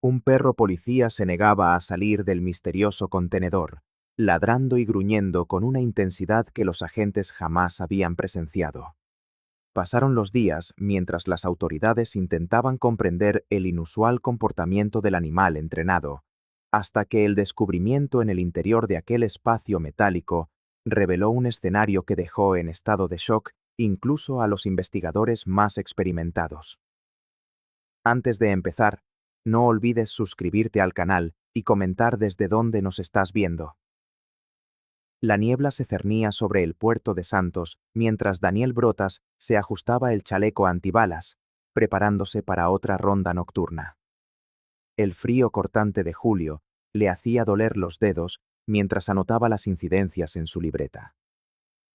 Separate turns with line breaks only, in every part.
Un perro policía se negaba a salir del misterioso contenedor, ladrando y gruñendo con una intensidad que los agentes jamás habían presenciado. Pasaron los días mientras las autoridades intentaban comprender el inusual comportamiento del animal entrenado, hasta que el descubrimiento en el interior de aquel espacio metálico reveló un escenario que dejó en estado de shock incluso a los investigadores más experimentados. Antes de empezar, no olvides suscribirte al canal y comentar desde dónde nos estás viendo. La niebla se cernía sobre el puerto de Santos mientras Daniel Brotas se ajustaba el chaleco antibalas, preparándose para otra ronda nocturna. El frío cortante de julio le hacía doler los dedos mientras anotaba las incidencias en su libreta.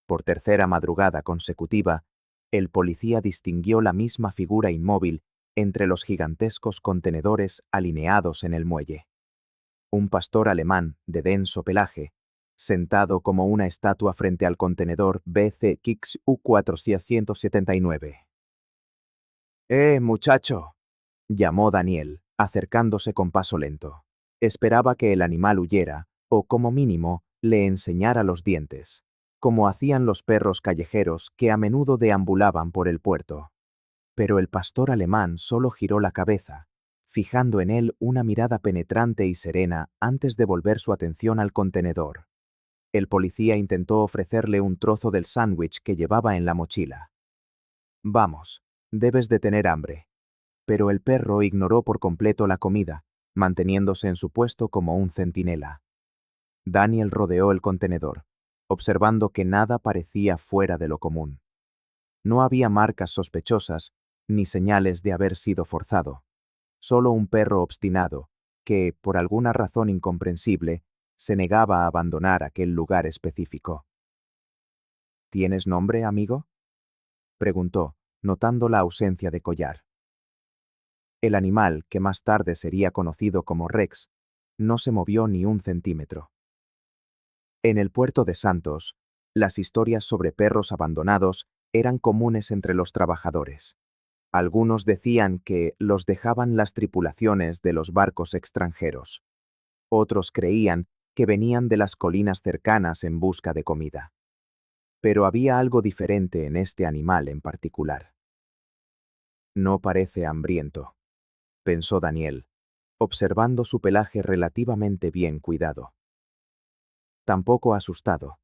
Por tercera madrugada consecutiva, el policía distinguió la misma figura inmóvil entre los gigantescos contenedores alineados en el muelle. Un pastor alemán de denso pelaje, sentado como una estatua frente al contenedor BCX U479. Muchacho! Llamó Daniel, acercándose con paso lento. Esperaba que el animal huyera, o como mínimo, le enseñara los dientes, como hacían los perros callejeros que a menudo deambulaban por el puerto. Pero el pastor alemán solo giró la cabeza, fijando en él una mirada penetrante y serena antes de volver su atención al contenedor. El policía intentó ofrecerle un trozo del sándwich que llevaba en la mochila. Vamos, debes de tener hambre. Pero el perro ignoró por completo la comida, manteniéndose en su puesto como un centinela. Daniel rodeó el contenedor, observando que nada parecía fuera de lo común. No había marcas sospechosas, ni señales de haber sido forzado. Solo un perro obstinado, que, por alguna razón incomprensible, se negaba a abandonar aquel lugar específico. ¿Tienes nombre, amigo?, preguntó, notando la ausencia de collar. El animal, que más tarde sería conocido como Rex, no se movió ni un centímetro. En el puerto de Santos, las historias sobre perros abandonados eran comunes entre los trabajadores. Algunos decían que los dejaban las tripulaciones de los barcos extranjeros. Otros creían que venían de las colinas cercanas en busca de comida. Pero había algo diferente en este animal en particular. No parece hambriento, pensó Daniel, observando su pelaje relativamente bien cuidado. Tampoco asustado.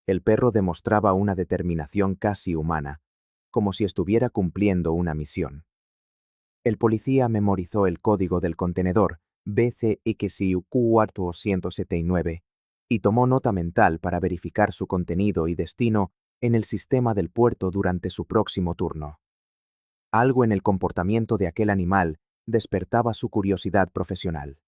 El perro demostraba una determinación casi humana, como si estuviera cumpliendo una misión. El policía memorizó el código del contenedor BCXIQ479 y tomó nota mental para verificar su contenido y destino en el sistema del puerto durante su próximo turno. Algo en el comportamiento de aquel animal despertaba su curiosidad profesional.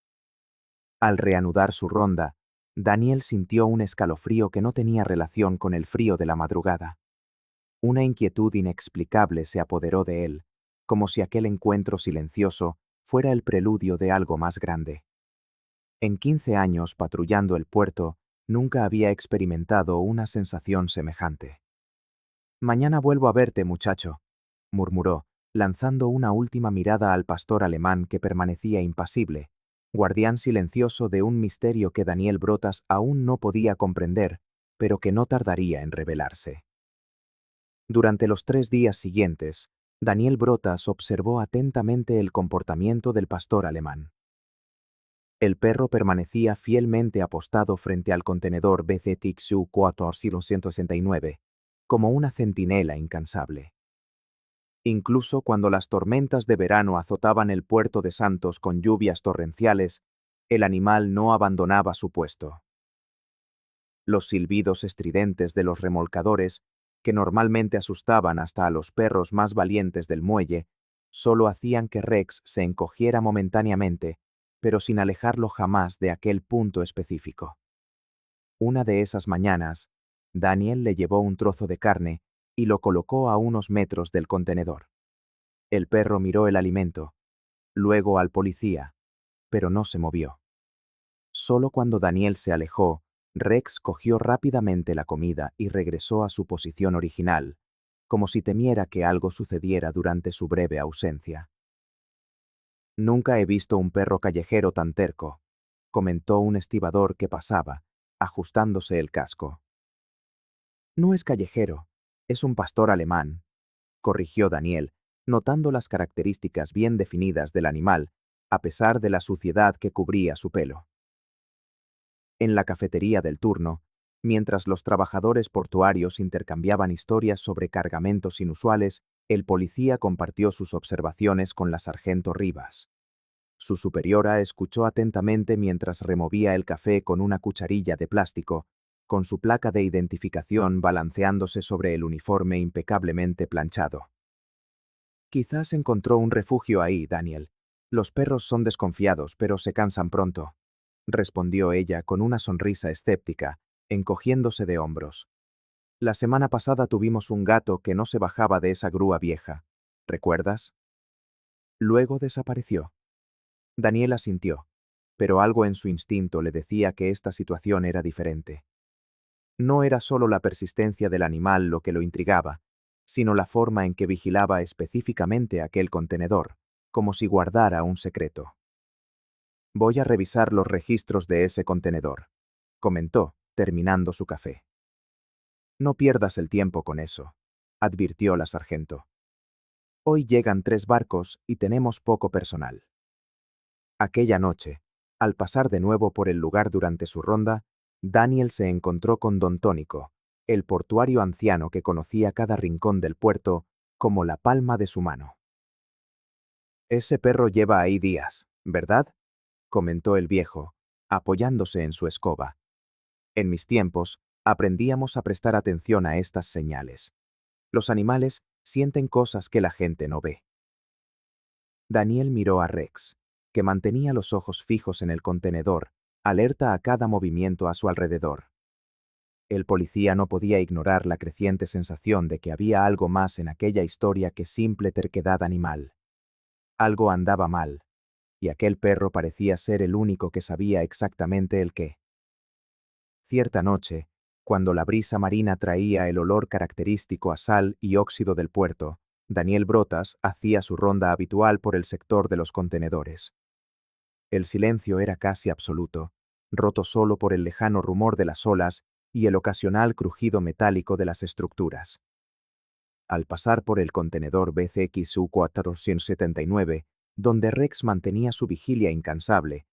Al reanudar su ronda, Daniel sintió un escalofrío que no tenía relación con el frío de la madrugada. Una inquietud inexplicable se apoderó de él, como si aquel encuentro silencioso fuera el preludio de algo más grande. En 15 años patrullando el puerto, nunca había experimentado una sensación semejante. «Mañana vuelvo a verte, muchacho», murmuró, lanzando una última mirada al pastor alemán que permanecía impasible, guardián silencioso de un misterio que Daniel Brotas aún no podía comprender, pero que no tardaría en revelarse. Durante los 3 días siguientes, Daniel Brotas observó atentamente el comportamiento del pastor alemán. El perro permanecía fielmente apostado frente al contenedor BCXU 469, como una centinela incansable. Incluso cuando las tormentas de verano azotaban el puerto de Santos con lluvias torrenciales, el animal no abandonaba su puesto. Los silbidos estridentes de los remolcadores, que normalmente asustaban hasta a los perros más valientes del muelle, solo hacían que Rex se encogiera momentáneamente, pero sin alejarlo jamás de aquel punto específico. Una de esas mañanas, Daniel le llevó un trozo de carne y lo colocó a unos metros del contenedor. El perro miró el alimento, luego al policía, pero no se movió. Solo cuando Daniel se alejó, Rex cogió rápidamente la comida y regresó a su posición original, como si temiera que algo sucediera durante su breve ausencia. Nunca he visto un perro callejero tan terco, comentó un estibador que pasaba, ajustándose el casco. No es callejero, es un pastor alemán, corrigió Daniel, notando las características bien definidas del animal, a pesar de la suciedad que cubría su pelo. En la cafetería del turno, mientras los trabajadores portuarios intercambiaban historias sobre cargamentos inusuales, el policía compartió sus observaciones con la sargento Rivas. Su superiora escuchó atentamente mientras removía el café con una cucharilla de plástico, con su placa de identificación balanceándose sobre el uniforme impecablemente planchado. Quizás encontró un refugio ahí, Daniel. Los perros son desconfiados, pero se cansan pronto, respondió ella con una sonrisa escéptica, encogiéndose de hombros. La semana pasada tuvimos un gato que no se bajaba de esa grúa vieja. ¿Recuerdas? Luego desapareció. Daniel asintió, pero algo en su instinto le decía que esta situación era diferente. No era solo la persistencia del animal lo que lo intrigaba, sino la forma en que vigilaba específicamente aquel contenedor, como si guardara un secreto. Voy a revisar los registros de ese contenedor, comentó, terminando su café. No pierdas el tiempo con eso, advirtió la sargento. Hoy llegan 3 barcos y tenemos poco personal. Aquella noche, al pasar de nuevo por el lugar durante su ronda, Daniel se encontró con Don Tónico, el portuario anciano que conocía cada rincón del puerto como la palma de su mano. Ese perro lleva ahí días, ¿verdad? Comentó el viejo, apoyándose en su escoba. En mis tiempos, aprendíamos a prestar atención a estas señales. Los animales sienten cosas que la gente no ve. Daniel miró a Rex, que mantenía los ojos fijos en el contenedor, alerta a cada movimiento a su alrededor. El policía no podía ignorar la creciente sensación de que había algo más en aquella historia que simple terquedad animal. Algo andaba mal, y aquel perro parecía ser el único que sabía exactamente el qué. Cierta noche, cuando la brisa marina traía el olor característico a sal y óxido del puerto, Daniel Brotas hacía su ronda habitual por el sector de los contenedores. El silencio era casi absoluto, roto solo por el lejano rumor de las olas y el ocasional crujido metálico de las estructuras. Al pasar por el contenedor BCXU 479, donde Rex mantenía su vigilia incansable,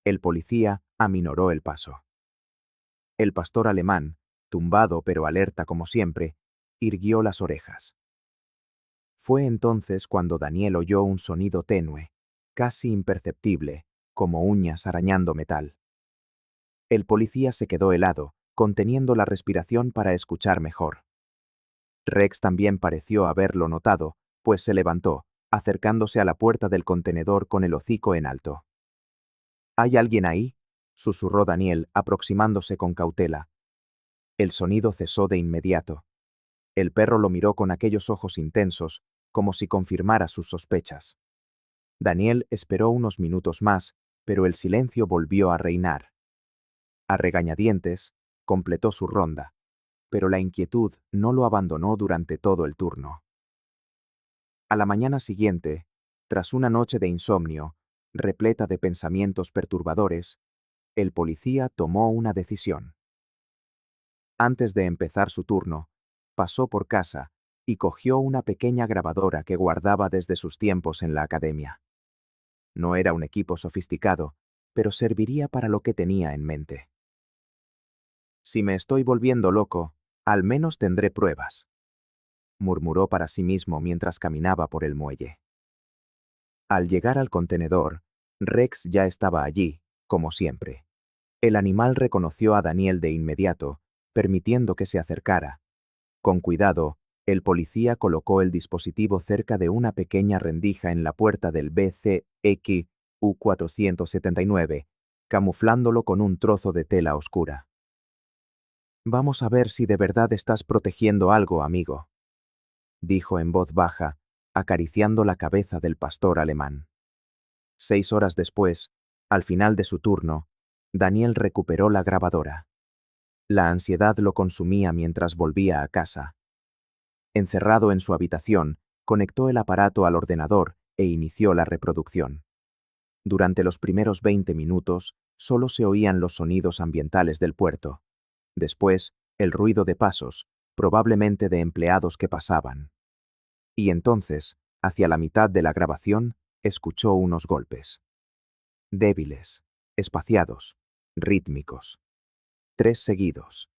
el policía aminoró el paso. El pastor alemán, tumbado pero alerta como siempre, irguió las orejas. Fue entonces cuando Daniel oyó un sonido tenue, casi imperceptible, como uñas arañando metal. El policía se quedó helado, conteniendo la respiración para escuchar mejor. Rex también pareció haberlo notado, pues se levantó, acercándose a la puerta del contenedor con el hocico en alto. ¿Hay alguien ahí?, susurró Daniel, aproximándose con cautela. El sonido cesó de inmediato. El perro lo miró con aquellos ojos intensos, como si confirmara sus sospechas. Daniel esperó unos minutos más, pero el silencio volvió a reinar. A regañadientes, completó su ronda, pero la inquietud no lo abandonó durante todo el turno. A la mañana siguiente, tras una noche de insomnio, repleta de pensamientos perturbadores, el policía tomó una decisión. Antes de empezar su turno, pasó por casa y cogió una pequeña grabadora que guardaba desde sus tiempos en la academia. No era un equipo sofisticado, pero serviría para lo que tenía en mente. Si me estoy volviendo loco, al menos tendré pruebas, murmuró para sí mismo mientras caminaba por el muelle. Al llegar al contenedor, Rex ya estaba allí, como siempre. El animal reconoció a Daniel de inmediato, permitiendo que se acercara. Con cuidado, el policía colocó el dispositivo cerca de una pequeña rendija en la puerta del BCXU 479, camuflándolo con un trozo de tela oscura. Vamos a ver si de verdad estás protegiendo algo, amigo, dijo en voz baja, acariciando la cabeza del pastor alemán. 6 horas después, al final de su turno, Daniel recuperó la grabadora. La ansiedad lo consumía mientras volvía a casa. Encerrado en su habitación, conectó el aparato al ordenador e inició la reproducción. Durante los primeros 20 minutos, solo se oían los sonidos ambientales del puerto. Después, el ruido de pasos, probablemente de empleados que pasaban. Y entonces, hacia la mitad de la grabación, escuchó unos golpes. Débiles, espaciados, rítmicos. 3 seguidos.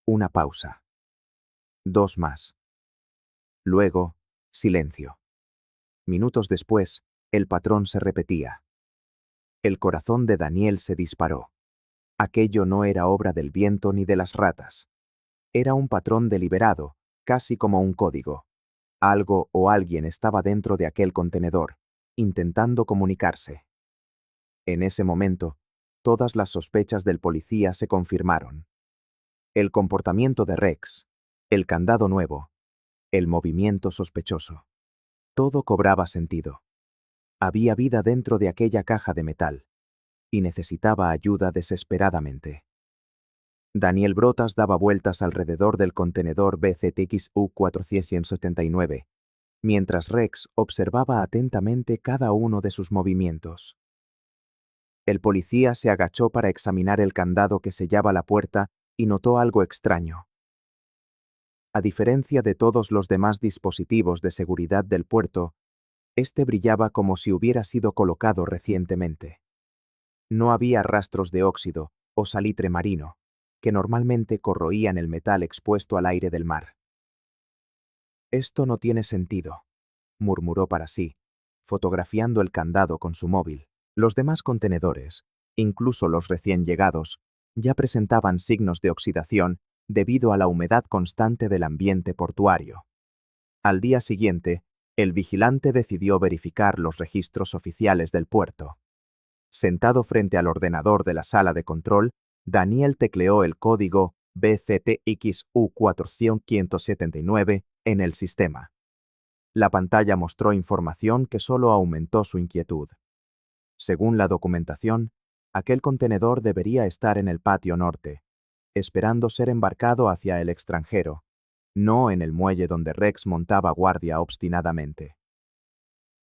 Una pausa. 2 más. Luego, silencio. Minutos después, el patrón se repetía. El corazón de Daniel se disparó. Aquello no era obra del viento ni de las ratas. Era un patrón deliberado, casi como un código. Algo o alguien estaba dentro de aquel contenedor, intentando comunicarse. En ese momento, todas las sospechas del policía se confirmaron. El comportamiento de Rex, el candado nuevo, el movimiento sospechoso. Todo cobraba sentido. Había vida dentro de aquella caja de metal, y necesitaba ayuda desesperadamente. Daniel Brotas daba vueltas alrededor del contenedor BZXU-479, mientras Rex observaba atentamente cada uno de sus movimientos. El policía se agachó para examinar el candado que sellaba la puerta y notó algo extraño. A diferencia de todos los demás dispositivos de seguridad del puerto, este brillaba como si hubiera sido colocado recientemente. No había rastros de óxido o salitre marino, que normalmente corroían el metal expuesto al aire del mar. «Esto no tiene sentido», murmuró para sí, fotografiando el candado con su móvil. Los demás contenedores, incluso los recién llegados, ya presentaban signos de oxidación debido a la humedad constante del ambiente portuario. Al día siguiente, el vigilante decidió verificar los registros oficiales del puerto. Sentado frente al ordenador de la sala de control, Daniel tecleó el código BZXU-479 en el sistema. La pantalla mostró información que solo aumentó su inquietud. Según la documentación, aquel contenedor debería estar en el patio norte, esperando ser embarcado hacia el extranjero, no en el muelle donde Rex montaba guardia obstinadamente.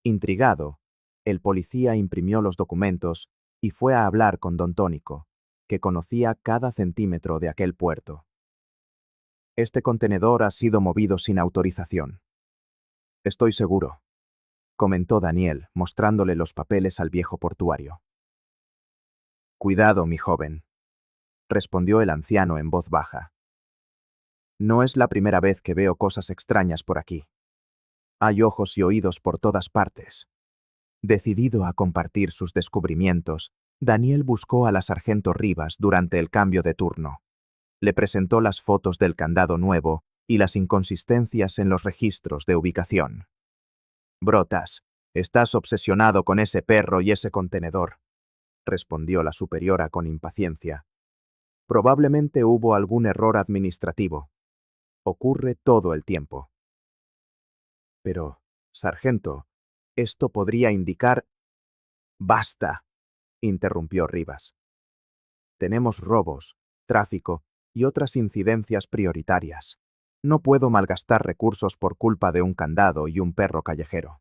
Intrigado, el policía imprimió los documentos y fue a hablar con Don Tónico, que conocía cada centímetro de aquel puerto. «Este contenedor ha sido movido sin autorización». «Estoy seguro», comentó Daniel, mostrándole los papeles al viejo portuario. «Cuidado, mi joven», respondió el anciano en voz baja. «No es la primera vez que veo cosas extrañas por aquí. Hay ojos y oídos por todas partes». Decidido a compartir sus descubrimientos, Daniel buscó a la sargento Rivas durante el cambio de turno. Le presentó las fotos del candado nuevo y las inconsistencias en los registros de ubicación. «Brotas, estás obsesionado con ese perro y ese contenedor», respondió la superiora con impaciencia. «Probablemente hubo algún error administrativo. Ocurre todo el tiempo». «Pero, sargento, esto podría indicar...» «¡Basta!», interrumpió Rivas. «Tenemos robos, tráfico y otras incidencias prioritarias. No puedo malgastar recursos por culpa de un candado y un perro callejero».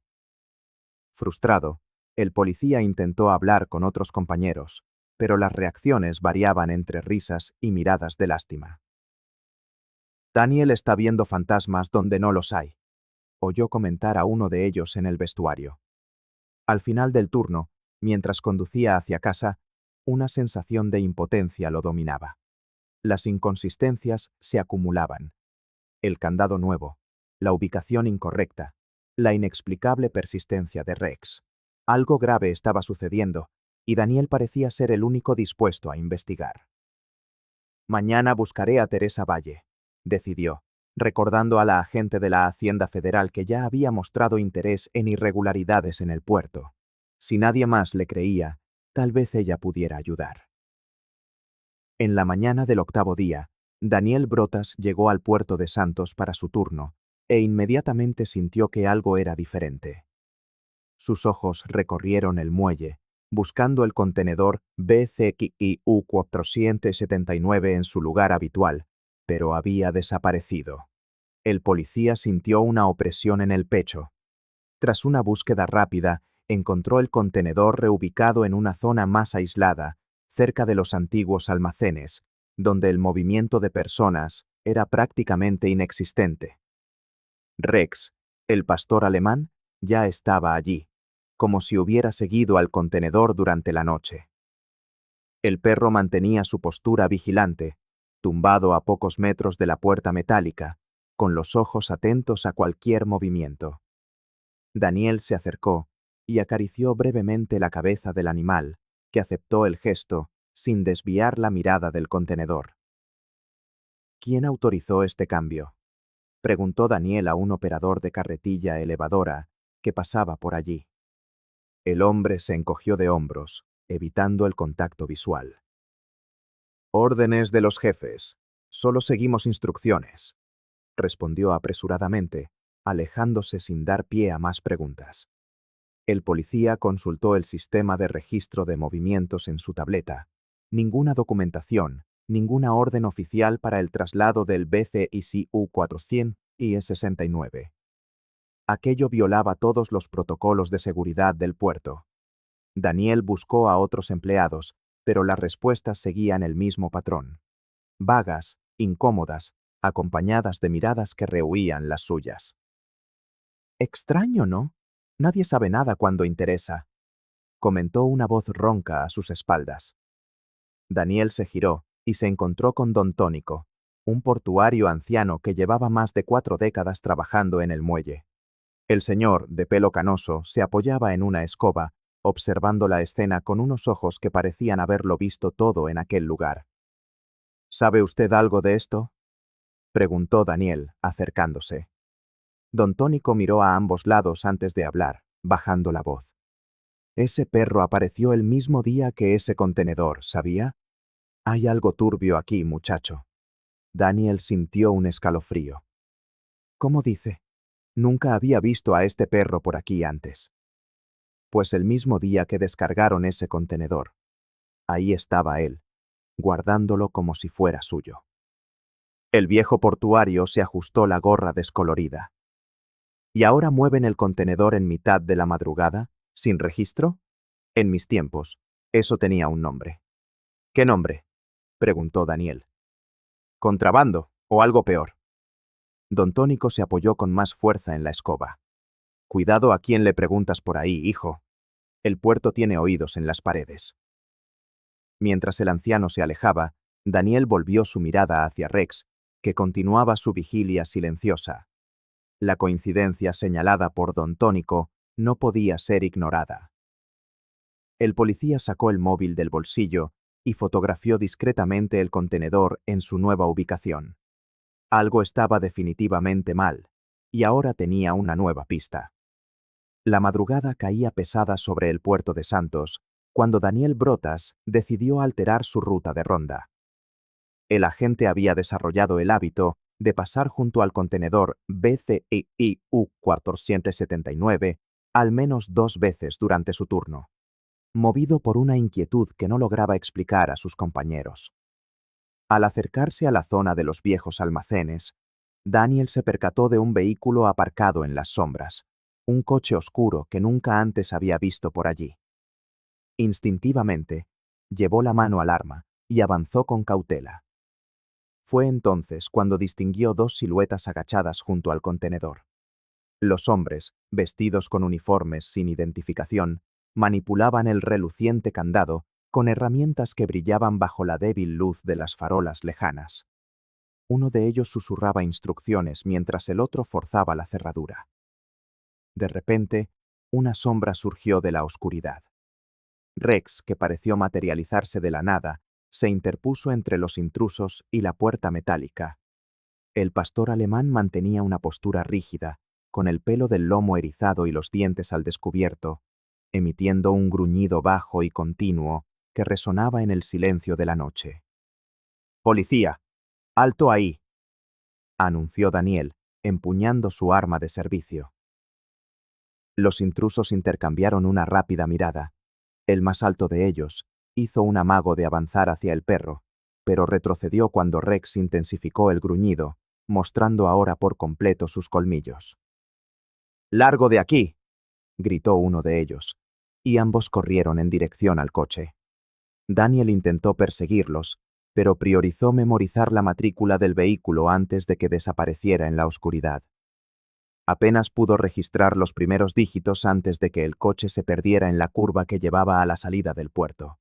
Frustrado, el policía intentó hablar con otros compañeros, pero las reacciones variaban entre risas y miradas de lástima. «Daniel está viendo fantasmas donde no los hay», oyó comentar a uno de ellos en el vestuario. Al final del turno, mientras conducía hacia casa, una sensación de impotencia lo dominaba. Las inconsistencias se acumulaban. El candado nuevo, la ubicación incorrecta, la inexplicable persistencia de Rex. Algo grave estaba sucediendo, y Daniel parecía ser el único dispuesto a investigar. «Mañana buscaré a Teresa Valle», decidió, recordando a la agente de la Hacienda Federal que ya había mostrado interés en irregularidades en el puerto. Si nadie más le creía, tal vez ella pudiera ayudar. En la mañana del 8º día, Daniel Brotas llegó al puerto de Santos para su turno, e inmediatamente sintió que algo era diferente. Sus ojos recorrieron el muelle, buscando el contenedor BZXU-479 en su lugar habitual, pero había desaparecido. El policía sintió una opresión en el pecho. Tras una búsqueda rápida, encontró el contenedor reubicado en una zona más aislada, cerca de los antiguos almacenes, donde el movimiento de personas era prácticamente inexistente. Rex, el pastor alemán, ya estaba allí, como si hubiera seguido al contenedor durante la noche. El perro mantenía su postura vigilante, tumbado a pocos metros de la puerta metálica, con los ojos atentos a cualquier movimiento. Daniel se acercó y acarició brevemente la cabeza del animal, que aceptó el gesto sin desviar la mirada del contenedor. ¿Quién autorizó este cambio?, preguntó Daniel a un operador de carretilla elevadora que pasaba por allí. El hombre se encogió de hombros, evitando el contacto visual. Órdenes de los jefes. Solo seguimos instrucciones, respondió apresuradamente, alejándose sin dar pie a más preguntas. El policía consultó el sistema de registro de movimientos en su tableta. Ninguna documentación, ninguna orden oficial para el traslado del BCIC U400 y E69. Aquello violaba todos los protocolos de seguridad del puerto. Daniel buscó a otros empleados, pero las respuestas seguían el mismo patrón. Vagas, incómodas, acompañadas de miradas que rehuían las suyas. Extraño, ¿no? Nadie sabe nada cuando interesa, comentó una voz ronca a sus espaldas. Daniel se giró y se encontró con Don Tónico, un portuario anciano que llevaba más de 4 décadas trabajando en el muelle. El señor, de pelo canoso, se apoyaba en una escoba, observando la escena con unos ojos que parecían haberlo visto todo en aquel lugar. ¿Sabe usted algo de esto?, preguntó Daniel, acercándose. Don Tónico miró a ambos lados antes de hablar, bajando la voz. Ese perro apareció el mismo día que ese contenedor, ¿sabía? Hay algo turbio aquí, muchacho. Daniel sintió un escalofrío. ¿Cómo dice? Nunca había visto a este perro por aquí antes. Pues el mismo día que descargaron ese contenedor. Ahí estaba él, guardándolo como si fuera suyo. El viejo portuario se ajustó la gorra descolorida. ¿Y ahora mueven el contenedor en mitad de la madrugada, sin registro? En mis tiempos, eso tenía un nombre. ¿Qué nombre?, preguntó Daniel. Contrabando, o algo peor. Don Tónico se apoyó con más fuerza en la escoba. Cuidado a quién le preguntas por ahí, hijo. El puerto tiene oídos en las paredes. Mientras el anciano se alejaba, Daniel volvió su mirada hacia Rex, que continuaba su vigilia silenciosa. La coincidencia señalada por Don Tónico no podía ser ignorada. El policía sacó el móvil del bolsillo y fotografió discretamente el contenedor en su nueva ubicación. Algo estaba definitivamente mal, y ahora tenía una nueva pista. La madrugada caía pesada sobre el puerto de Santos, cuando Daniel Brotas decidió alterar su ruta de ronda. El agente había desarrollado el hábito de pasar junto al contenedor BCII U479 al menos 2 veces durante su turno, movido por una inquietud que no lograba explicar a sus compañeros. Al acercarse a la zona de los viejos almacenes, Daniel se percató de un vehículo aparcado en las sombras, un coche oscuro que nunca antes había visto por allí. Instintivamente, llevó la mano al arma y avanzó con cautela. Fue entonces cuando distinguió 2 siluetas agachadas junto al contenedor. Los hombres, vestidos con uniformes sin identificación, manipulaban el reluciente candado con herramientas que brillaban bajo la débil luz de las farolas lejanas. Uno de ellos susurraba instrucciones mientras el otro forzaba la cerradura. De repente, una sombra surgió de la oscuridad. Rex, que pareció materializarse de la nada, se interpuso entre los intrusos y la puerta metálica. El pastor alemán mantenía una postura rígida, con el pelo del lomo erizado y los dientes al descubierto, emitiendo un gruñido bajo y continuo que resonaba en el silencio de la noche. «¡Policía! ¡Alto ahí!», anunció Daniel, empuñando su arma de servicio. Los intrusos intercambiaron una rápida mirada. El más alto de ellos hizo un amago de avanzar hacia el perro, pero retrocedió cuando Rex intensificó el gruñido, mostrando ahora por completo sus colmillos. «¡Largo de aquí!», gritó uno de ellos, y ambos corrieron en dirección al coche. Daniel intentó perseguirlos, pero priorizó memorizar la matrícula del vehículo antes de que desapareciera en la oscuridad. Apenas pudo registrar los primeros dígitos antes de que el coche se perdiera en la curva que llevaba a la salida del puerto.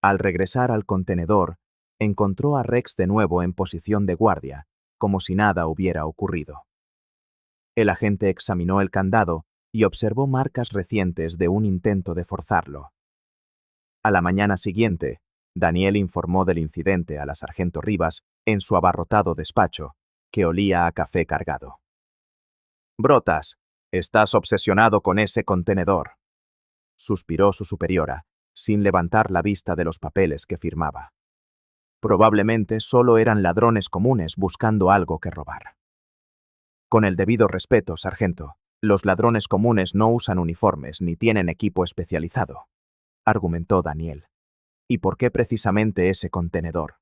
Al regresar al contenedor, encontró a Rex de nuevo en posición de guardia, como si nada hubiera ocurrido. El agente examinó el candado y observó marcas recientes de un intento de forzarlo. A la mañana siguiente, Daniel informó del incidente a la sargento Rivas en su abarrotado despacho, que olía a café cargado. «Brotas, estás obsesionado con ese contenedor», suspiró su superiora, sin levantar la vista de los papeles que firmaba. Probablemente solo eran ladrones comunes buscando algo que robar. Con el debido respeto, sargento, los ladrones comunes no usan uniformes ni tienen equipo especializado, argumentó Daniel. ¿Y por qué precisamente ese contenedor?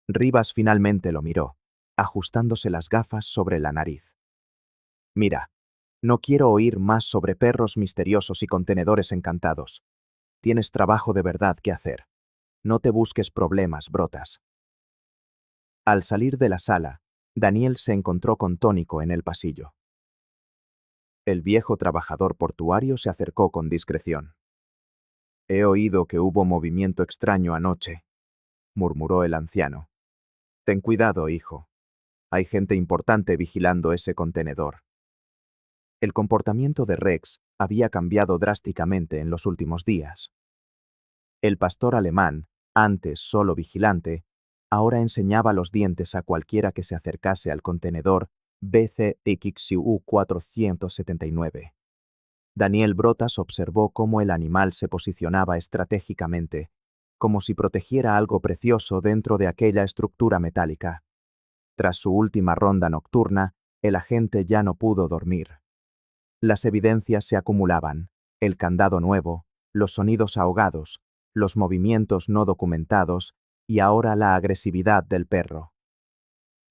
Rivas finalmente lo miró, ajustándose las gafas sobre la nariz. Mira, no quiero oír más sobre perros misteriosos y contenedores encantados. Tienes trabajo de verdad que hacer. No te busques problemas, Brotas. Al salir de la sala, Daniel se encontró con Tónico en el pasillo. El viejo trabajador portuario se acercó con discreción. «He oído que hubo movimiento extraño anoche», murmuró el anciano. «Ten cuidado, hijo. Hay gente importante vigilando ese contenedor». El comportamiento de Rex había cambiado drásticamente en los últimos días. El pastor alemán, antes solo vigilante, ahora enseñaba los dientes a cualquiera que se acercase al contenedor BCXU 479. Daniel Brotas observó cómo el animal se posicionaba estratégicamente, como si protegiera algo precioso dentro de aquella estructura metálica. Tras su última ronda nocturna, el agente ya no pudo dormir. Las evidencias se acumulaban: el candado nuevo, los sonidos ahogados, los movimientos no documentados y ahora la agresividad del perro.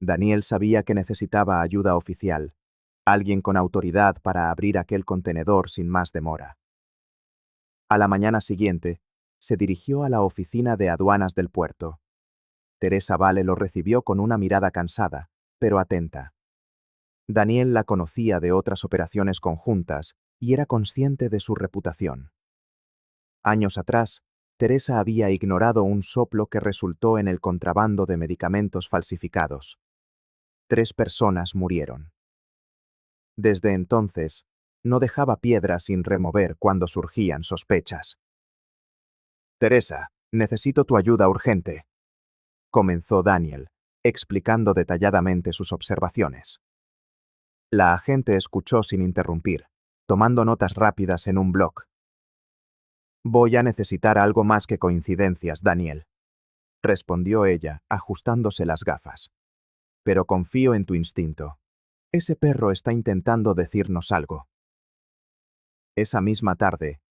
Daniel sabía que necesitaba ayuda oficial, alguien con autoridad para abrir aquel contenedor sin más demora. A la mañana siguiente, se dirigió a la oficina de aduanas del puerto. Teresa Vale lo recibió con una mirada cansada, pero atenta. Daniel la conocía de otras operaciones conjuntas y era consciente de su reputación. Años atrás, Teresa había ignorado un soplo que resultó en el contrabando de medicamentos falsificados. 3 personas murieron. Desde entonces, no dejaba piedra sin remover cuando surgían sospechas. «Teresa, necesito tu ayuda urgente», comenzó Daniel, explicando detalladamente sus observaciones. La agente escuchó sin interrumpir, tomando notas rápidas en un bloc. «Voy a necesitar algo más que coincidencias, Daniel», respondió ella, ajustándose las gafas. «Pero confío en tu instinto. Ese perro está intentando decirnos algo». Esa misma tarde,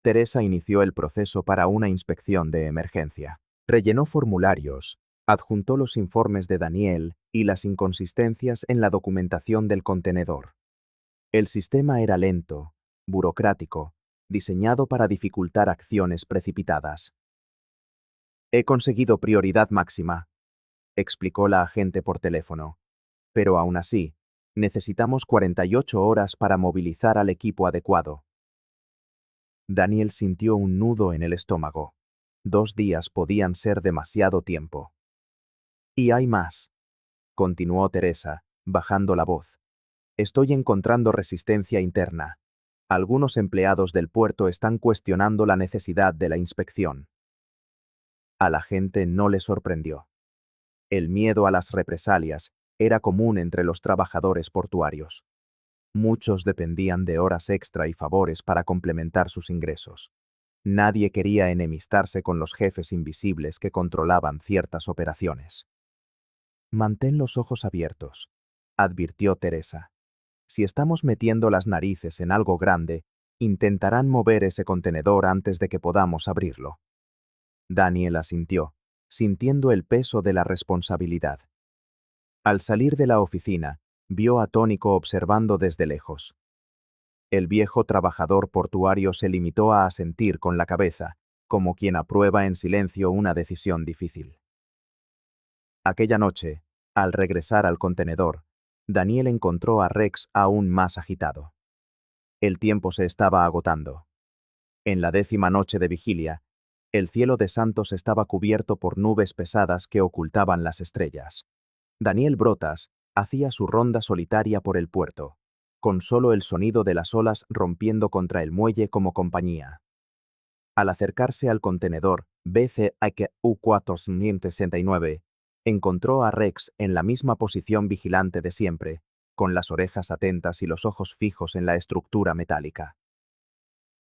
Teresa inició el proceso para una inspección de emergencia. Rellenó formularios, adjuntó los informes de Daniel y las inconsistencias en la documentación del contenedor. El sistema era lento, burocrático, diseñado para dificultar acciones precipitadas. «He conseguido prioridad máxima», explicó la agente por teléfono. «Pero aún así, necesitamos 48 horas para movilizar al equipo adecuado». Daniel sintió un nudo en el estómago. 2 días podían ser demasiado tiempo. «Y hay más», continuó Teresa, bajando la voz. «Estoy encontrando resistencia interna. Algunos empleados del puerto están cuestionando la necesidad de la inspección». A la gente no le sorprendió. El miedo a las represalias era común entre los trabajadores portuarios. Muchos dependían de horas extra y favores para complementar sus ingresos. Nadie quería enemistarse con los jefes invisibles que controlaban ciertas operaciones. «Mantén los ojos abiertos», advirtió Teresa. «Si estamos metiendo las narices en algo grande, intentarán mover ese contenedor antes de que podamos abrirlo». Daniel asintió, sintiendo el peso de la responsabilidad. Al salir de la oficina, vio a Tónico observando desde lejos. El viejo trabajador portuario se limitó a asentir con la cabeza, como quien aprueba en silencio una decisión difícil. Aquella noche, al regresar al contenedor, Daniel encontró a Rex aún más agitado. El tiempo se estaba agotando. En la 10ª noche de vigilia, el cielo de Santos estaba cubierto por nubes pesadas que ocultaban las estrellas. Daniel Brotas hacía su ronda solitaria por el puerto, con solo el sonido de las olas rompiendo contra el muelle como compañía. Al acercarse al contenedor BCU469, encontró a Rex en la misma posición vigilante de siempre, con las orejas atentas y los ojos fijos en la estructura metálica.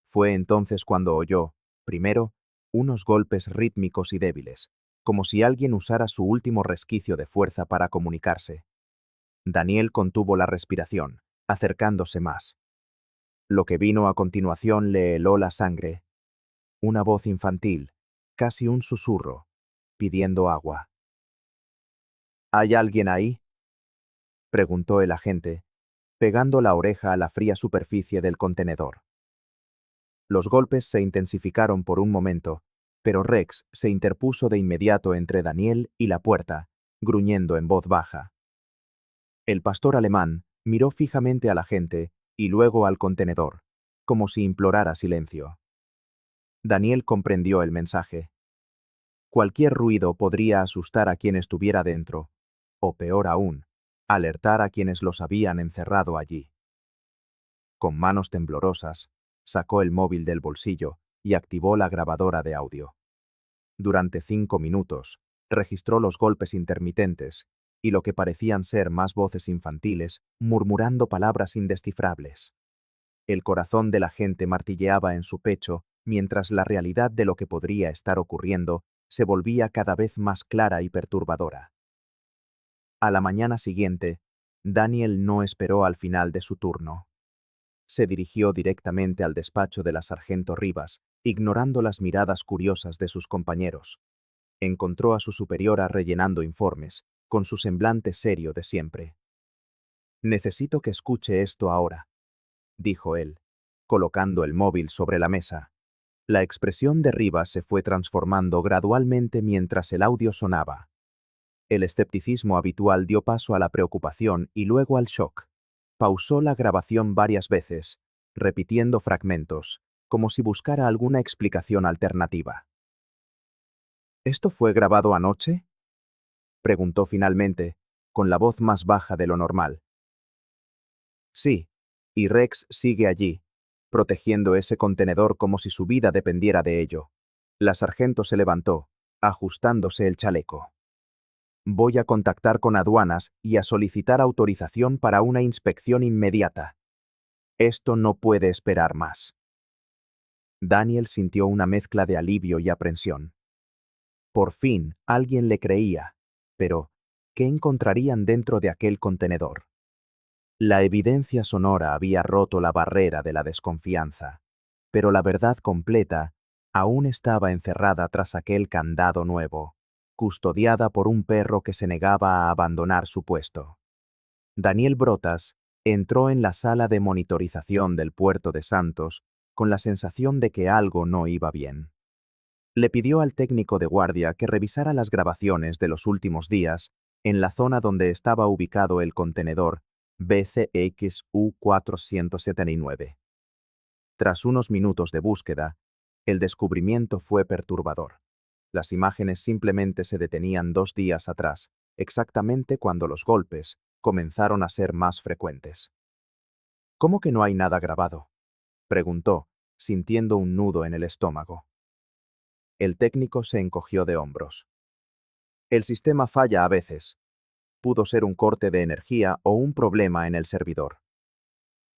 Fue entonces cuando oyó, primero, unos golpes rítmicos y débiles, como si alguien usara su último resquicio de fuerza para comunicarse. Daniel contuvo la respiración, acercándose más. Lo que vino a continuación le heló la sangre. Una voz infantil, casi un susurro, pidiendo agua. ¿Hay alguien ahí?, preguntó el agente, pegando la oreja a la fría superficie del contenedor. Los golpes se intensificaron por un momento, pero Rex se interpuso de inmediato entre Daniel y la puerta, gruñendo en voz baja. El pastor alemán miró fijamente al agente y luego al contenedor, como si implorara silencio. Daniel comprendió el mensaje. Cualquier ruido podría asustar a quien estuviera dentro, o peor aún, alertar a quienes los habían encerrado allí. Con manos temblorosas, sacó el móvil del bolsillo y activó la grabadora de audio. Durante 5 minutos, registró los golpes intermitentes y lo que parecían ser más voces infantiles murmurando palabras indescifrables. El corazón del agente martilleaba en su pecho mientras la realidad de lo que podría estar ocurriendo se volvía cada vez más clara y perturbadora. A la mañana siguiente, Daniel no esperó al final de su turno. Se dirigió directamente al despacho de la sargento Rivas, ignorando las miradas curiosas de sus compañeros. Encontró a su superiora rellenando informes, con su semblante serio de siempre. «Necesito que escuche esto ahora», dijo él, colocando el móvil sobre la mesa. La expresión de Rivas se fue transformando gradualmente mientras el audio sonaba. El escepticismo habitual dio paso a la preocupación y luego al shock. Pausó la grabación varias veces, repitiendo fragmentos, como si buscara alguna explicación alternativa. «¿Esto fue grabado anoche?», preguntó finalmente, con la voz más baja de lo normal. «Sí, y Rex sigue allí, protegiendo ese contenedor como si su vida dependiera de ello». La sargento se levantó, ajustándose el chaleco. «Voy a contactar con aduanas y a solicitar autorización para una inspección inmediata. Esto no puede esperar más». Daniel sintió una mezcla de alivio y aprensión. Por fin, alguien le creía, pero ¿qué encontrarían dentro de aquel contenedor? La evidencia sonora había roto la barrera de la desconfianza, pero la verdad completa aún estaba encerrada tras aquel candado nuevo, custodiada por un perro que se negaba a abandonar su puesto. Daniel Brotas entró en la sala de monitorización del puerto de Santos con la sensación de que algo no iba bien. Le pidió al técnico de guardia que revisara las grabaciones de los últimos días en la zona donde estaba ubicado el contenedor BCXU479. Tras unos minutos de búsqueda, el descubrimiento fue perturbador. Las imágenes simplemente se detenían 2 días atrás, exactamente cuando los golpes comenzaron a ser más frecuentes. «¿Cómo que no hay nada grabado?», preguntó, sintiendo un nudo en el estómago. El técnico se encogió de hombros. «El sistema falla a veces. Pudo ser un corte de energía o un problema en el servidor».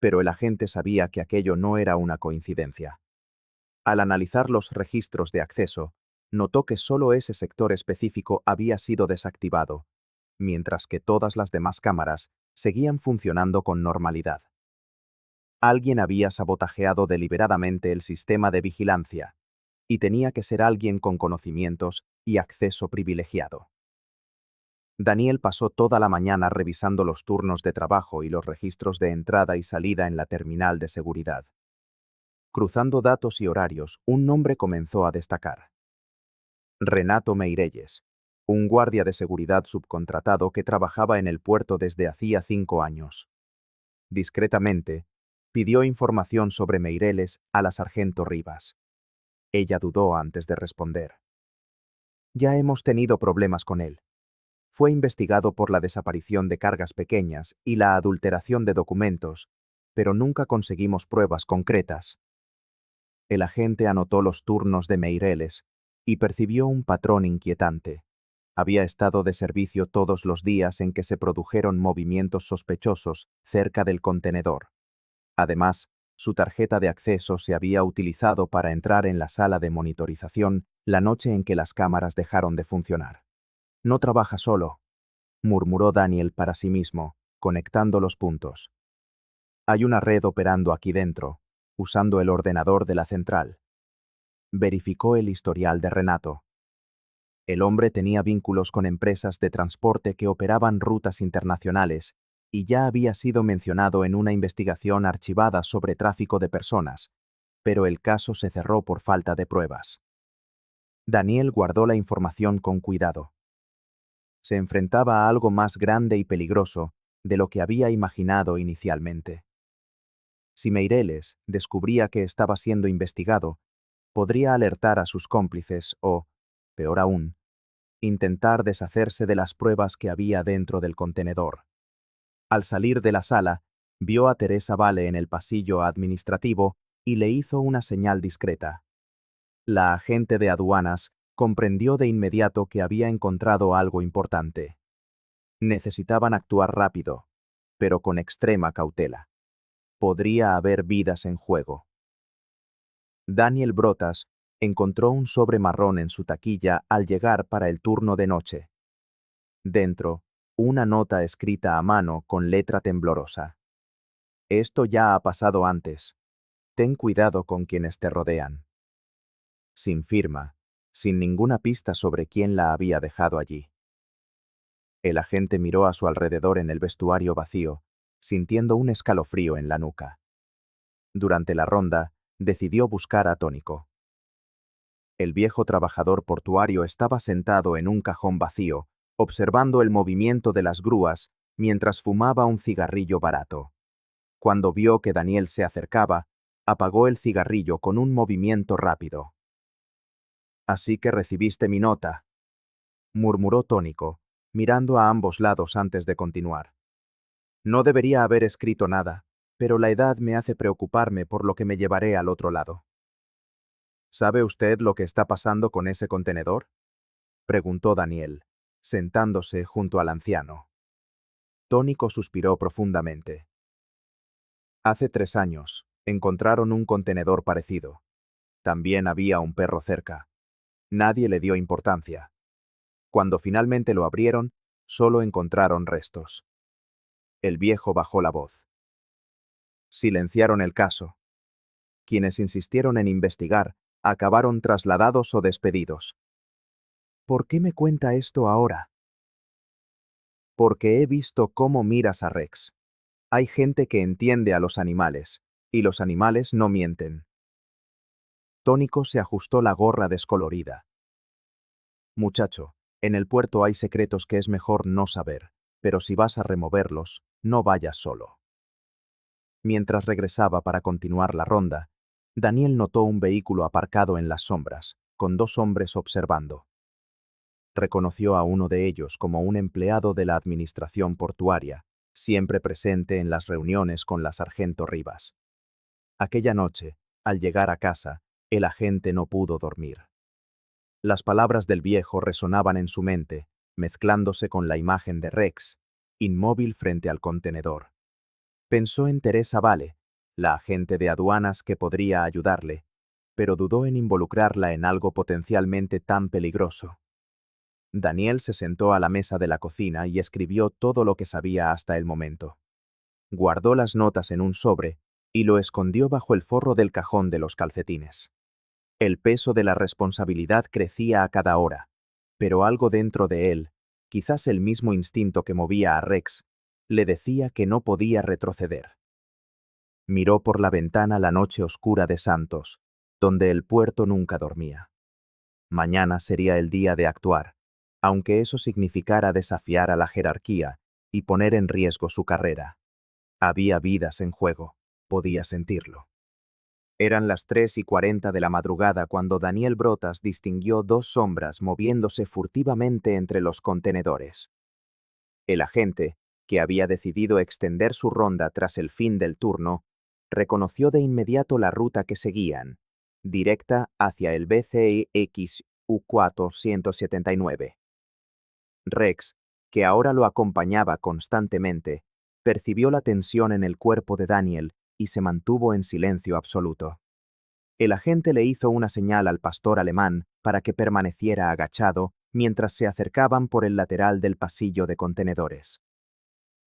Pero el agente sabía que aquello no era una coincidencia. Al analizar los registros de acceso, notó que solo ese sector específico había sido desactivado, mientras que todas las demás cámaras seguían funcionando con normalidad. Alguien había sabotajeado deliberadamente el sistema de vigilancia, y tenía que ser alguien con conocimientos y acceso privilegiado. Daniel pasó toda la mañana revisando los turnos de trabajo y los registros de entrada y salida en la terminal de seguridad. Cruzando datos y horarios, un nombre comenzó a destacar. Renato Meirelles, un guardia de seguridad subcontratado que trabajaba en el puerto desde hacía 5 años. Discretamente, pidió información sobre Meireles a la sargento Rivas. Ella dudó antes de responder. Ya hemos tenido problemas con él. Fue investigado por la desaparición de cargas pequeñas y la adulteración de documentos, pero nunca conseguimos pruebas concretas. El agente anotó los turnos de Meireles y percibió un patrón inquietante. Había estado de servicio todos los días en que se produjeron movimientos sospechosos cerca del contenedor. Además, su tarjeta de acceso se había utilizado para entrar en la sala de monitorización la noche en que las cámaras dejaron de funcionar. No trabaja solo, murmuró Daniel para sí mismo, conectando los puntos. Hay una red operando aquí dentro, usando el ordenador de la central. Verificó el historial de Renato. El hombre tenía vínculos con empresas de transporte que operaban rutas internacionales y ya había sido mencionado en una investigación archivada sobre tráfico de personas, pero el caso se cerró por falta de pruebas. Daniel guardó la información con cuidado. Se enfrentaba a algo más grande y peligroso de lo que había imaginado inicialmente. Si Meireles descubría que estaba siendo investigado, podría alertar a sus cómplices o, peor aún, intentar deshacerse de las pruebas que había dentro del contenedor. Al salir de la sala, vio a Teresa Vale en el pasillo administrativo y le hizo una señal discreta. La agente de aduanas comprendió de inmediato que había encontrado algo importante. Necesitaban actuar rápido, pero con extrema cautela. Podría haber vidas en juego. Daniel Brotas encontró un sobre marrón en su taquilla al llegar para el turno de noche. Dentro, una nota escrita a mano con letra temblorosa. Esto ya ha pasado antes. Ten cuidado con quienes te rodean. Sin firma, sin ninguna pista sobre quién la había dejado allí. El agente miró a su alrededor en el vestuario vacío, sintiendo un escalofrío en la nuca. Durante la ronda, decidió buscar a Tónico. El viejo trabajador portuario estaba sentado en un cajón vacío, observando el movimiento de las grúas mientras fumaba un cigarrillo barato. Cuando vio que Daniel se acercaba, apagó el cigarrillo con un movimiento rápido. «Así que recibiste mi nota», murmuró Tónico, mirando a ambos lados antes de continuar. «No debería haber escrito nada, pero la edad me hace preocuparme por lo que me llevaré al otro lado». «¿Sabe usted lo que está pasando con ese contenedor?», preguntó Daniel, sentándose junto al anciano. Tónico suspiró profundamente. Hace 3 años, encontraron un contenedor parecido. También había un perro cerca. Nadie le dio importancia. Cuando finalmente lo abrieron, solo encontraron restos. El viejo bajó la voz. Silenciaron el caso. Quienes insistieron en investigar acabaron trasladados o despedidos. ¿Por qué me cuenta esto ahora? Porque he visto cómo miras a Rex. Hay gente que entiende a los animales, y los animales no mienten. Tónico se ajustó la gorra descolorida. Muchacho, en el puerto hay secretos que es mejor no saber, pero si vas a removerlos, no vayas solo. Mientras regresaba para continuar la ronda, Daniel notó un vehículo aparcado en las sombras, con 2 hombres observando. Reconoció a uno de ellos como un empleado de la administración portuaria, siempre presente en las reuniones con la sargento Rivas. Aquella noche, al llegar a casa, el agente no pudo dormir. Las palabras del viejo resonaban en su mente, mezclándose con la imagen de Rex, inmóvil frente al contenedor. Pensó en Teresa Vale, la agente de aduanas que podría ayudarle, pero dudó en involucrarla en algo potencialmente tan peligroso. Daniel se sentó a la mesa de la cocina y escribió todo lo que sabía hasta el momento. Guardó las notas en un sobre y lo escondió bajo el forro del cajón de los calcetines. El peso de la responsabilidad crecía a cada hora, pero algo dentro de él quizás el mismo instinto que movía a Rex, le decía que no podía retroceder. Miró por la ventana la noche oscura de Santos, donde el puerto nunca dormía. Mañana sería el día de actuar, aunque eso significara desafiar a la jerarquía y poner en riesgo su carrera. Había vidas en juego, podía sentirlo. Eran las 3:40 de la madrugada cuando Daniel Brotas distinguió dos sombras moviéndose furtivamente entre los contenedores. El agente, que había decidido extender su ronda tras el fin del turno, reconoció de inmediato la ruta que seguían, directa hacia el BCX U479. Rex, que ahora lo acompañaba constantemente, percibió la tensión en el cuerpo de Daniel y se mantuvo en silencio absoluto. El agente le hizo una señal al pastor alemán para que permaneciera agachado mientras se acercaban por el lateral del pasillo de contenedores.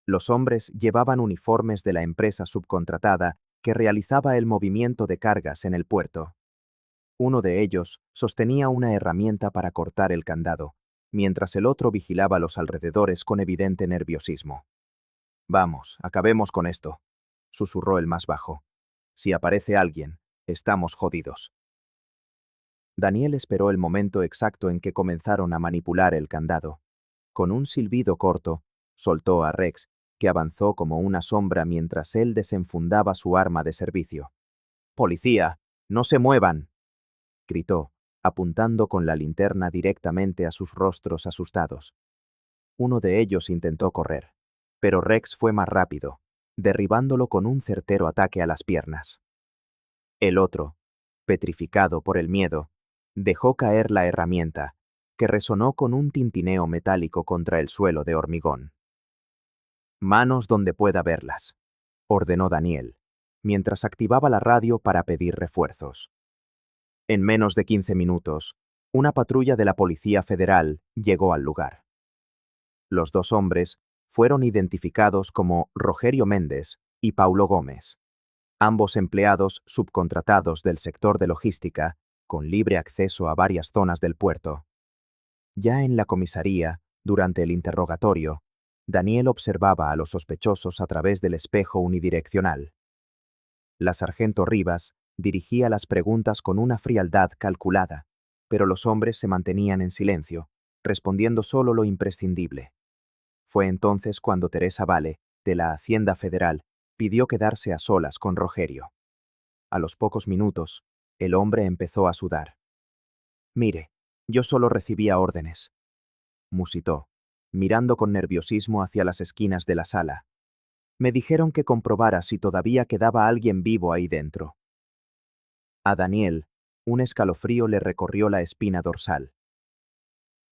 Los hombres llevaban uniformes de la empresa subcontratada que realizaba el movimiento de cargas en el puerto. Uno de ellos sostenía una herramienta para cortar el candado, mientras el otro vigilaba los alrededores con evidente nerviosismo. «Vamos, acabemos con esto», susurró el más bajo. «Si aparece alguien, estamos jodidos». Daniel esperó el momento exacto en que comenzaron a manipular el candado. Con un silbido corto, soltó a Rex, que avanzó como una sombra mientras él desenfundaba su arma de servicio. «¡Policía! ¡No se muevan!», gritó, apuntando con la linterna directamente a sus rostros asustados. Uno de ellos intentó correr, pero Rex fue más rápido, derribándolo con un certero ataque a las piernas. El otro, petrificado por el miedo, dejó caer la herramienta, que resonó con un tintineo metálico contra el suelo de hormigón. «Manos donde pueda verlas», ordenó Daniel, mientras activaba la radio para pedir refuerzos. En menos de 15 minutos, una patrulla de la Policía Federal llegó al lugar. Los dos hombres fueron identificados como Rogerio Méndez y Paulo Gómez, ambos empleados subcontratados del sector de logística, con libre acceso a varias zonas del puerto. Ya en la comisaría, durante el interrogatorio, Daniel observaba a los sospechosos a través del espejo unidireccional. La sargento Rivas dirigía las preguntas con una frialdad calculada, pero los hombres se mantenían en silencio, respondiendo solo lo imprescindible. Fue entonces cuando Teresa Vale, de la Hacienda Federal, pidió quedarse a solas con Rogerio. A los pocos minutos, el hombre empezó a sudar. «Mire, yo solo recibía órdenes», musitó, mirando con nerviosismo hacia las esquinas de la sala. «Me dijeron que comprobara si todavía quedaba alguien vivo ahí dentro». A Daniel, un escalofrío le recorrió la espina dorsal.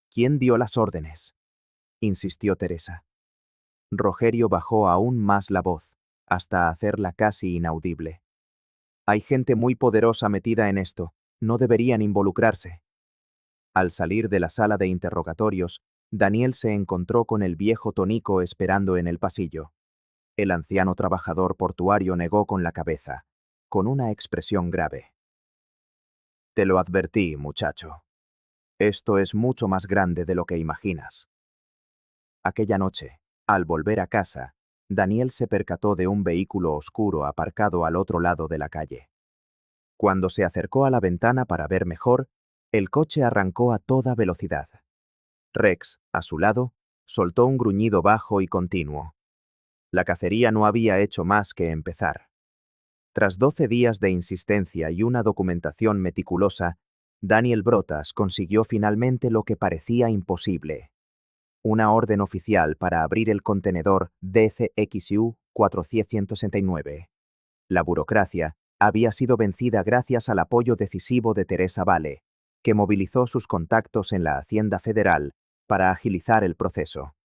«¿Quién dio las órdenes?», insistió Teresa. Rogerio bajó aún más la voz, hasta hacerla casi inaudible. «Hay gente muy poderosa metida en esto, no deberían involucrarse». Al salir de la sala de interrogatorios, Daniel se encontró con el viejo Tonico esperando en el pasillo. El anciano trabajador portuario negó con la cabeza, con una expresión grave. «Te lo advertí, muchacho. Esto es mucho más grande de lo que imaginas». Aquella noche, al volver a casa, Daniel se percató de un vehículo oscuro aparcado al otro lado de la calle. Cuando se acercó a la ventana para ver mejor, el coche arrancó a toda velocidad. Rex, a su lado, soltó un gruñido bajo y continuo. La cacería no había hecho más que empezar. Tras 12 días de insistencia y una documentación meticulosa, Daniel Brotas consiguió finalmente lo que parecía imposible: una orden oficial para abrir el contenedor DCXU 469. La burocracia había sido vencida gracias al apoyo decisivo de Teresa Vale, que movilizó sus contactos en la Hacienda Federal para agilizar el proceso.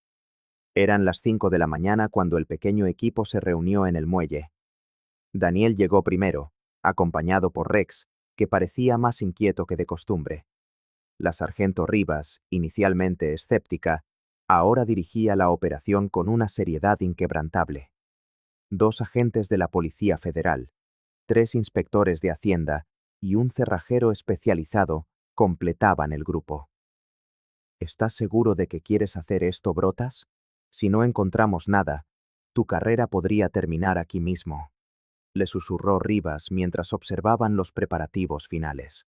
Eran las 5 de la mañana cuando el pequeño equipo se reunió en el muelle. Daniel llegó primero, acompañado por Rex, que parecía más inquieto que de costumbre. La sargento Rivas, inicialmente escéptica, ahora dirigía la operación con una seriedad inquebrantable. 2 agentes de la Policía Federal, 3 inspectores de Hacienda y un cerrajero especializado completaban el grupo. ¿Estás seguro de que quieres hacer esto, Brotas? Si no encontramos nada, tu carrera podría terminar aquí mismo, le susurró Rivas mientras observaban los preparativos finales.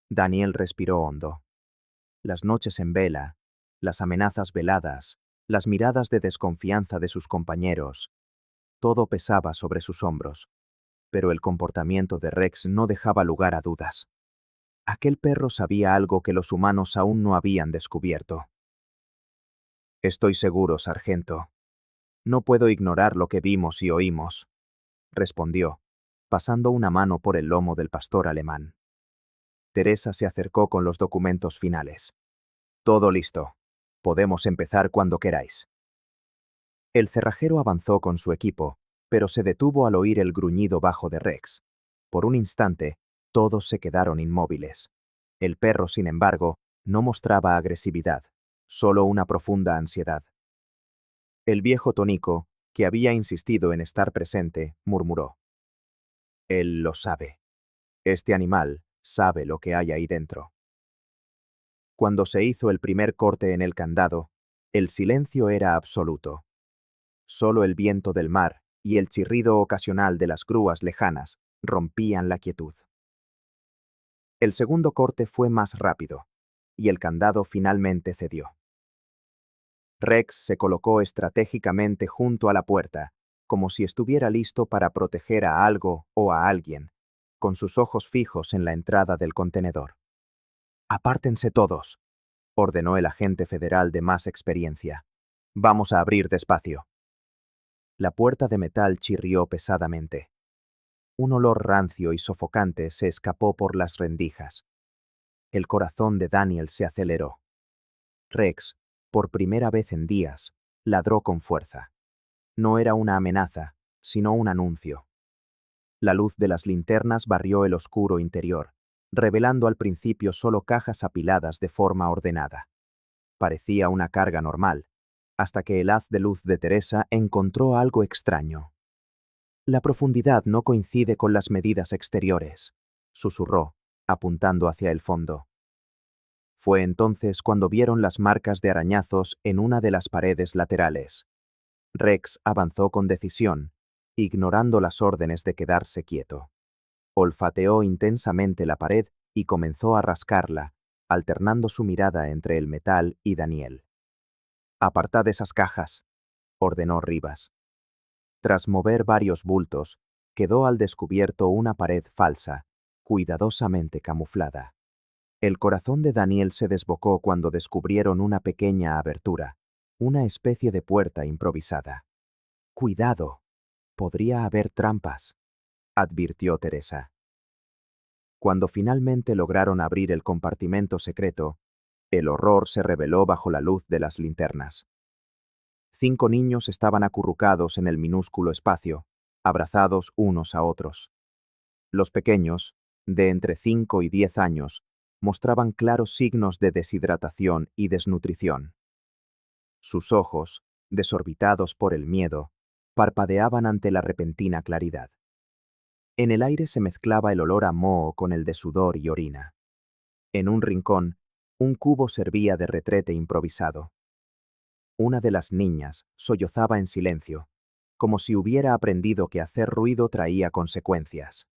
Daniel respiró hondo. Las noches en vela, las amenazas veladas, las miradas de desconfianza de sus compañeros, todo pesaba sobre sus hombros, pero el comportamiento de Rex no dejaba lugar a dudas. Aquel perro sabía algo que los humanos aún no habían descubierto. Estoy seguro, sargento. No puedo ignorar lo que vimos y oímos, respondió, pasando una mano por el lomo del pastor alemán. Teresa se acercó con los documentos finales. Todo listo. Podemos empezar cuando queráis. El cerrajero avanzó con su equipo, pero se detuvo al oír el gruñido bajo de Rex. Por un instante, todos se quedaron inmóviles. El perro, sin embargo, no mostraba agresividad, solo una profunda ansiedad. El viejo Tonico, que había insistido en estar presente, murmuró. Él lo sabe. Este animal sabe lo que hay ahí dentro. Cuando se hizo el primer corte en el candado, el silencio era absoluto. Solo el viento del mar y el chirrido ocasional de las grúas lejanas rompían la quietud. El segundo corte fue más rápido, y el candado finalmente cedió. Rex se colocó estratégicamente junto a la puerta, como si estuviera listo para proteger a algo o a alguien, con sus ojos fijos en la entrada del contenedor. «Apártense todos», ordenó el agente federal de más experiencia. «Vamos a abrir despacio». La puerta de metal chirrió pesadamente. Un olor rancio y sofocante se escapó por las rendijas. El corazón de Daniel se aceleró. Rex, por primera vez en días, ladró con fuerza. No era una amenaza, sino un anuncio. La luz de las linternas barrió el oscuro interior, revelando al principio solo cajas apiladas de forma ordenada. Parecía una carga normal, hasta que el haz de luz de Teresa encontró algo extraño. La profundidad no coincide con las medidas exteriores, susurró, apuntando hacia el fondo. Fue entonces cuando vieron las marcas de arañazos en una de las paredes laterales. Rex avanzó con decisión, ignorando las órdenes de quedarse quieto. Olfateó intensamente la pared y comenzó a rascarla, alternando su mirada entre el metal y Daniel. «Apartad esas cajas», ordenó Rivas. Tras mover varios bultos, quedó al descubierto una pared falsa, cuidadosamente camuflada. El corazón de Daniel se desbocó cuando descubrieron una pequeña abertura, una especie de puerta improvisada. «Cuidado, podría haber trampas», advirtió Teresa. Cuando finalmente lograron abrir el compartimento secreto, el horror se reveló bajo la luz de las linternas. 5 niños estaban acurrucados en el minúsculo espacio, abrazados unos a otros. Los pequeños, de entre 5 y 10 años, mostraban claros signos de deshidratación y desnutrición. Sus ojos, desorbitados por el miedo, parpadeaban ante la repentina claridad. En el aire se mezclaba el olor a moho con el de sudor y orina. En un rincón, un cubo servía de retrete improvisado. Una de las niñas sollozaba en silencio, como si hubiera aprendido que hacer ruido traía consecuencias.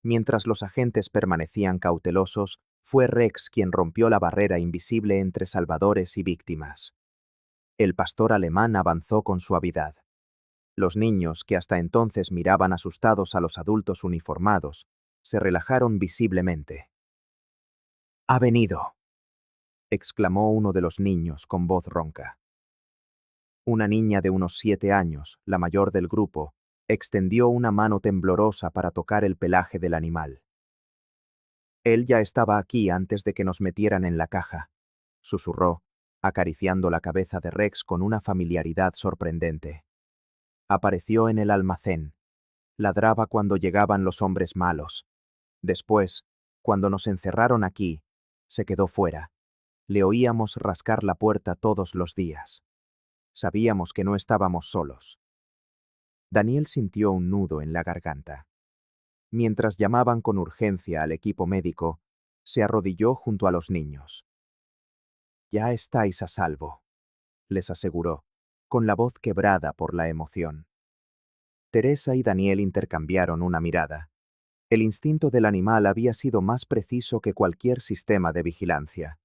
Mientras los agentes permanecían cautelosos, fue Rex quien rompió la barrera invisible entre salvadores y víctimas. El pastor alemán avanzó con suavidad. Los niños, que hasta entonces miraban asustados a los adultos uniformados, se relajaron visiblemente. «Ha venido», exclamó uno de los niños con voz ronca. Una niña de unos 7 años, la mayor del grupo, extendió una mano temblorosa para tocar el pelaje del animal. «Él ya estaba aquí antes de que nos metieran en la caja», susurró, acariciando la cabeza de Rex con una familiaridad sorprendente. «Apareció en el almacén. Ladraba cuando llegaban los hombres malos. Después, cuando nos encerraron aquí, se quedó fuera. Le oíamos rascar la puerta todos los días. Sabíamos que no estábamos solos». Daniel sintió un nudo en la garganta. Mientras llamaban con urgencia al equipo médico, se arrodilló junto a los niños. Ya estáis a salvo, les aseguró, con la voz quebrada por la emoción. Teresa y Daniel intercambiaron una mirada. El instinto del animal había sido más preciso que cualquier sistema de vigilancia.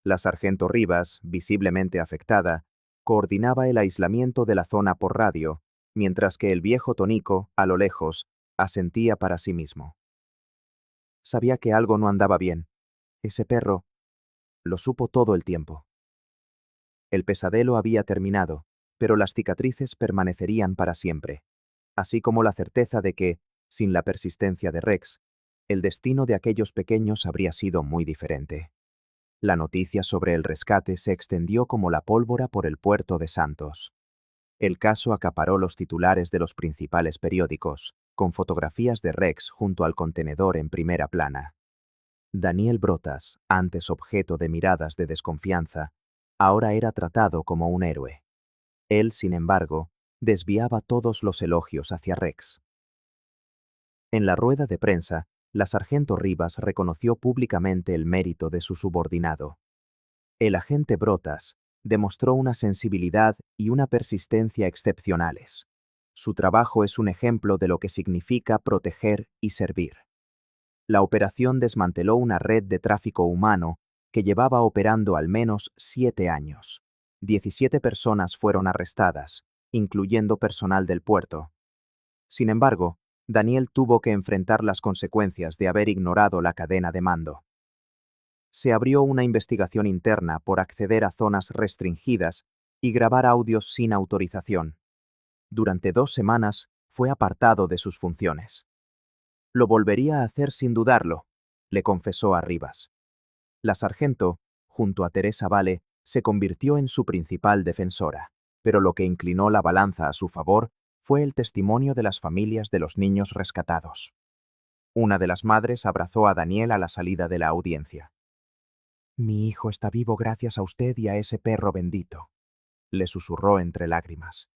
La sargento Rivas, visiblemente afectada, coordinaba el aislamiento de la zona por radio, mientras que el viejo Tonico, a lo lejos, asentía para sí mismo. Sabía que algo no andaba bien. Ese perro lo supo todo el tiempo. El pesadelo había terminado, pero las cicatrices permanecerían para siempre, así como la certeza de que, sin la persistencia de Rex, el destino de aquellos pequeños habría sido muy diferente. La noticia sobre el rescate se extendió como la pólvora por el puerto de Santos. El caso acaparó los titulares de los principales periódicos, con fotografías de Rex junto al contenedor en primera plana. Daniel Brotas, antes objeto de miradas de desconfianza, ahora era tratado como un héroe. Él, sin embargo, desviaba todos los elogios hacia Rex. En la rueda de prensa, la sargento Rivas reconoció públicamente el mérito de su subordinado. El agente Brotas demostró una sensibilidad y una persistencia excepcionales. Su trabajo es un ejemplo de lo que significa proteger y servir. La operación desmanteló una red de tráfico humano que llevaba operando al menos 7 años. 17 personas fueron arrestadas, incluyendo personal del puerto. Sin embargo, Daniel tuvo que enfrentar las consecuencias de haber ignorado la cadena de mando. Se abrió una investigación interna por acceder a zonas restringidas y grabar audios sin autorización. Durante 2 semanas fue apartado de sus funciones. Lo volvería a hacer sin dudarlo, le confesó a Rivas. La sargento, junto a Teresa Vale, se convirtió en su principal defensora, pero lo que inclinó la balanza a su favor fue el testimonio de las familias de los niños rescatados. Una de las madres abrazó a Daniel a la salida de la audiencia. «Mi hijo está vivo gracias a usted y a ese perro bendito», le susurró entre lágrimas.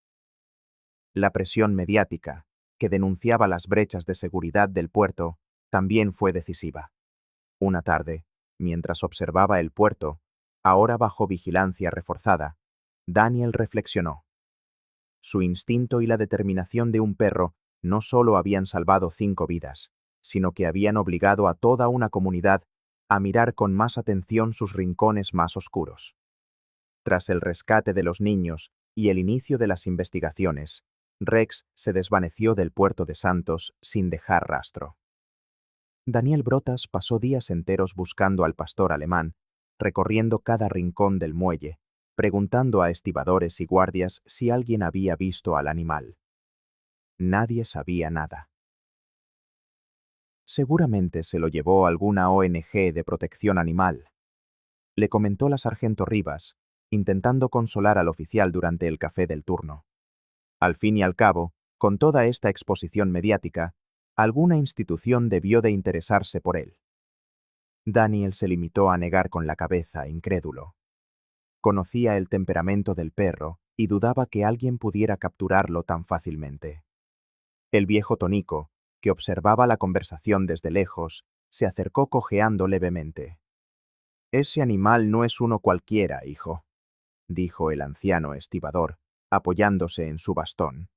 La presión mediática, que denunciaba las brechas de seguridad del puerto, también fue decisiva. Una tarde, mientras observaba el puerto, ahora bajo vigilancia reforzada, Daniel reflexionó. Su instinto y la determinación de un perro no solo habían salvado 5 vidas, sino que habían obligado a toda una comunidad a mirar con más atención sus rincones más oscuros. Tras el rescate de los niños y el inicio de las investigaciones, Rex se desvaneció del puerto de Santos sin dejar rastro. Daniel Brotas pasó días enteros buscando al pastor alemán, recorriendo cada rincón del muelle, preguntando a estibadores y guardias si alguien había visto al animal. Nadie sabía nada. Seguramente se lo llevó alguna ONG de protección animal, le comentó la sargento Rivas, intentando consolar al oficial durante el café del turno. Al fin y al cabo, con toda esta exposición mediática, alguna institución debió de interesarse por él. Daniel se limitó a negar con la cabeza, incrédulo. Conocía el temperamento del perro y dudaba que alguien pudiera capturarlo tan fácilmente. El viejo Tonico, que observaba la conversación desde lejos, se acercó cojeando levemente. «Ese animal no es uno cualquiera, hijo», dijo el anciano estibador, apoyándose en su bastón.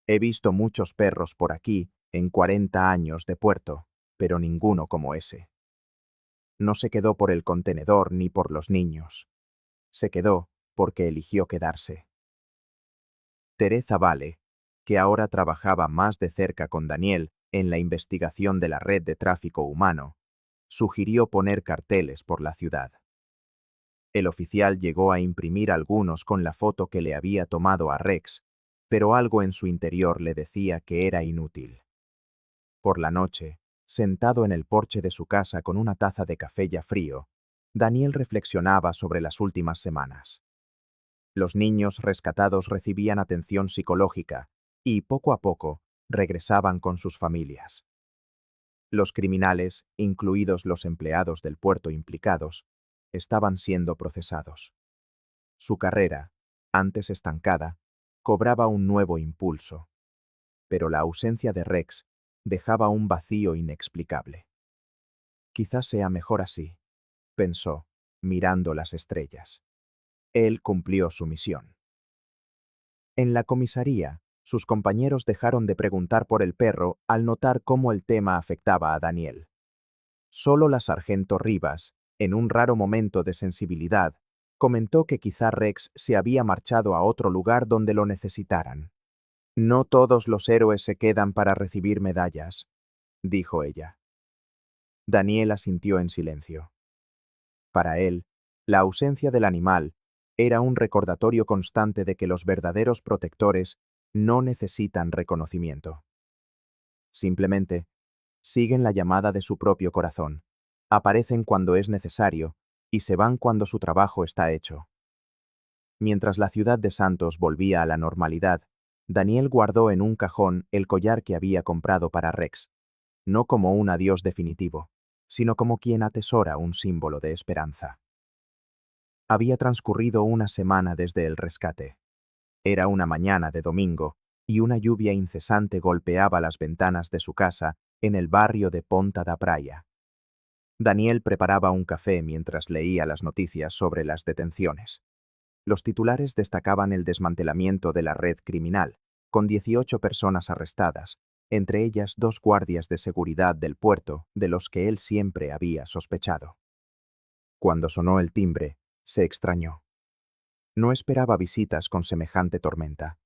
«He visto muchos perros por aquí en 40 años de puerto, pero ninguno como ese. No se quedó por el contenedor ni por los niños. Se quedó porque eligió quedarse». Teresa Vale, que ahora trabajaba más de cerca con Daniel en la investigación de la red de tráfico humano, sugirió poner carteles por la ciudad. El oficial llegó a imprimir algunos con la foto que le había tomado a Rex, pero algo en su interior le decía que era inútil. Por la noche, sentado en el porche de su casa con una taza de café ya frío, Daniel reflexionaba sobre las últimas semanas. Los niños rescatados recibían atención psicológica y, poco a poco, regresaban con sus familias. Los criminales, incluidos los empleados del puerto implicados, estaban siendo procesados. Su carrera, antes estancada, cobraba un nuevo impulso. Pero la ausencia de Rex dejaba un vacío inexplicable. «Quizás sea mejor así», pensó, mirando las estrellas. Él cumplió su misión. En la comisaría, sus compañeros dejaron de preguntar por el perro al notar cómo el tema afectaba a Daniel. Solo la sargento Rivas, en un raro momento de sensibilidad, comentó que quizá Rex se había marchado a otro lugar donde lo necesitaran. No todos los héroes se quedan para recibir medallas, dijo ella. Daniel asintió en silencio. Para él, la ausencia del animal era un recordatorio constante de que los verdaderos protectores no necesitan reconocimiento. Simplemente, siguen la llamada de su propio corazón, aparecen cuando es necesario y se van cuando su trabajo está hecho. Mientras la ciudad de Santos volvía a la normalidad, Daniel guardó en un cajón el collar que había comprado para Rex, no como un adiós definitivo, sino como quien atesora un símbolo de esperanza. Había transcurrido una semana desde el rescate. Era una mañana de domingo, y una lluvia incesante golpeaba las ventanas de su casa en el barrio de Ponta da Praia. Daniel preparaba un café mientras leía las noticias sobre las detenciones. Los titulares destacaban el desmantelamiento de la red criminal, con 18 personas arrestadas, entre ellas 2 guardias de seguridad del puerto de los que él siempre había sospechado. Cuando sonó el timbre, se extrañó. No esperaba visitas con semejante tormenta.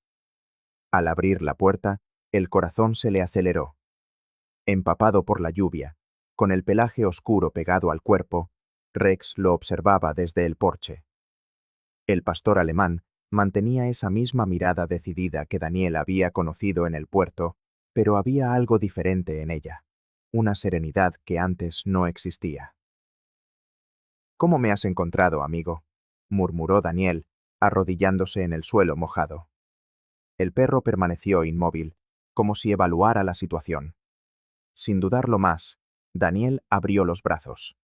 Al abrir la puerta, el corazón se le aceleró. Empapado por la lluvia, con el pelaje oscuro pegado al cuerpo, Rex lo observaba desde el porche. El pastor alemán mantenía esa misma mirada decidida que Daniel había conocido en el puerto, pero había algo diferente en ella, una serenidad que antes no existía. «¿Cómo me has encontrado, amigo?», murmuró Daniel, arrodillándose en el suelo mojado. El perro permaneció inmóvil, como si evaluara la situación. Sin dudarlo más, Daniel abrió los brazos.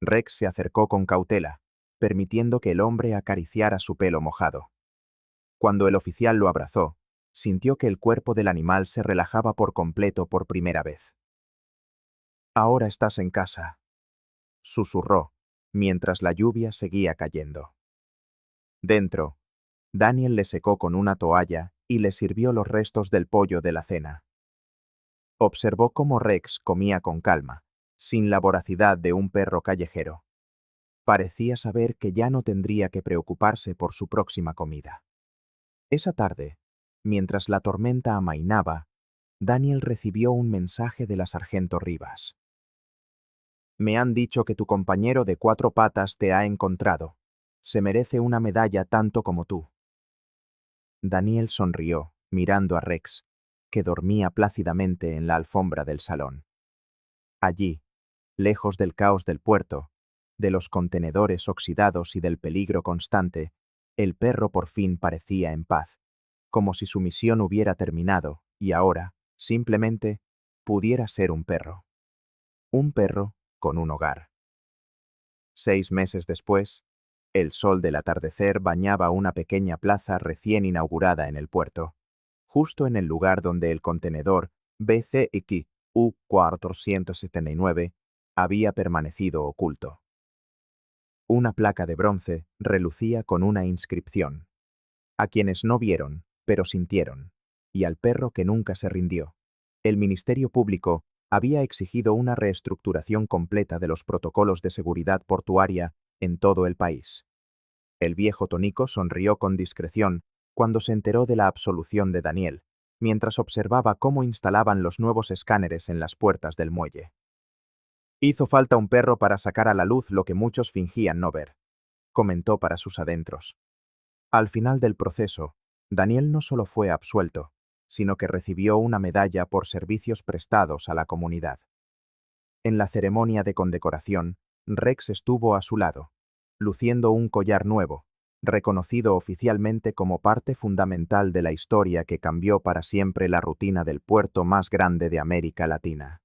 Rex se acercó con cautela, permitiendo que el hombre acariciara su pelo mojado. Cuando el oficial lo abrazó, sintió que el cuerpo del animal se relajaba por completo por primera vez. «Ahora estás en casa», susurró, mientras la lluvia seguía cayendo. Dentro, Daniel le secó con una toalla y le sirvió los restos del pollo de la cena. Observó cómo Rex comía con calma, sin la voracidad de un perro callejero. Parecía saber que ya no tendría que preocuparse por su próxima comida. Esa tarde, mientras la tormenta amainaba, Daniel recibió un mensaje de la sargento Rivas. «Me han dicho que tu compañero de 4 patas te ha encontrado. Se merece una medalla tanto como tú». Daniel sonrió, mirando a Rex, que dormía plácidamente en la alfombra del salón. Allí, lejos del caos del puerto, de los contenedores oxidados y del peligro constante, el perro por fin parecía en paz, como si su misión hubiera terminado y ahora, simplemente, pudiera ser un perro. Un perro con un hogar. 6 meses después, el sol del atardecer bañaba una pequeña plaza recién inaugurada en el puerto, justo en el lugar donde el contenedor BCX U-479 había permanecido oculto. Una placa de bronce relucía con una inscripción. A quienes no vieron, pero sintieron, y al perro que nunca se rindió. El Ministerio Público había exigido una reestructuración completa de los protocolos de seguridad portuaria en todo el país. El viejo Tonico sonrió con discreción cuando se enteró de la absolución de Daniel, mientras observaba cómo instalaban los nuevos escáneres en las puertas del muelle. «Hizo falta un perro para sacar a la luz lo que muchos fingían no ver», comentó para sus adentros. Al final del proceso, Daniel no solo fue absuelto, sino que recibió una medalla por servicios prestados a la comunidad. En la ceremonia de condecoración, Rex estuvo a su lado, luciendo un collar nuevo, reconocido oficialmente como parte fundamental de la historia que cambió para siempre la rutina del puerto más grande de América Latina.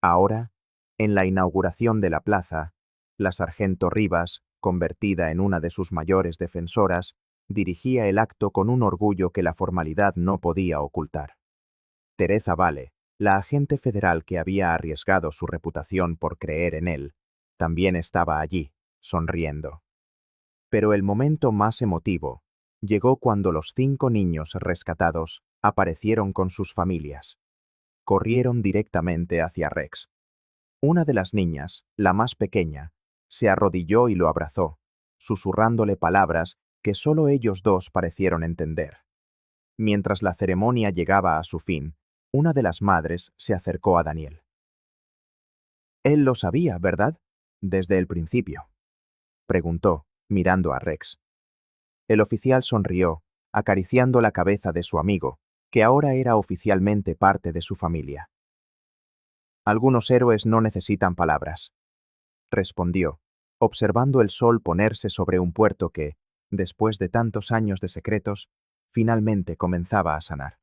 Ahora, en la inauguración de la plaza, la sargento Rivas, convertida en una de sus mayores defensoras, dirigía el acto con un orgullo que la formalidad no podía ocultar. Teresa Vale, la agente federal que había arriesgado su reputación por creer en él, también estaba allí, sonriendo. Pero el momento más emotivo llegó cuando los 5 niños rescatados aparecieron con sus familias. Corrieron directamente hacia Rex. Una de las niñas, la más pequeña, se arrodilló y lo abrazó, susurrándole palabras que solo ellos dos parecieron entender. Mientras la ceremonia llegaba a su fin, una de las madres se acercó a Daniel. Él lo sabía, ¿verdad? Desde el principio, preguntó, mirando a Rex. El oficial sonrió, acariciando la cabeza de su amigo, que ahora era oficialmente parte de su familia. Algunos héroes no necesitan palabras, respondió, observando el sol ponerse sobre un puerto que, después de tantos años de secretos, finalmente comenzaba a sanar.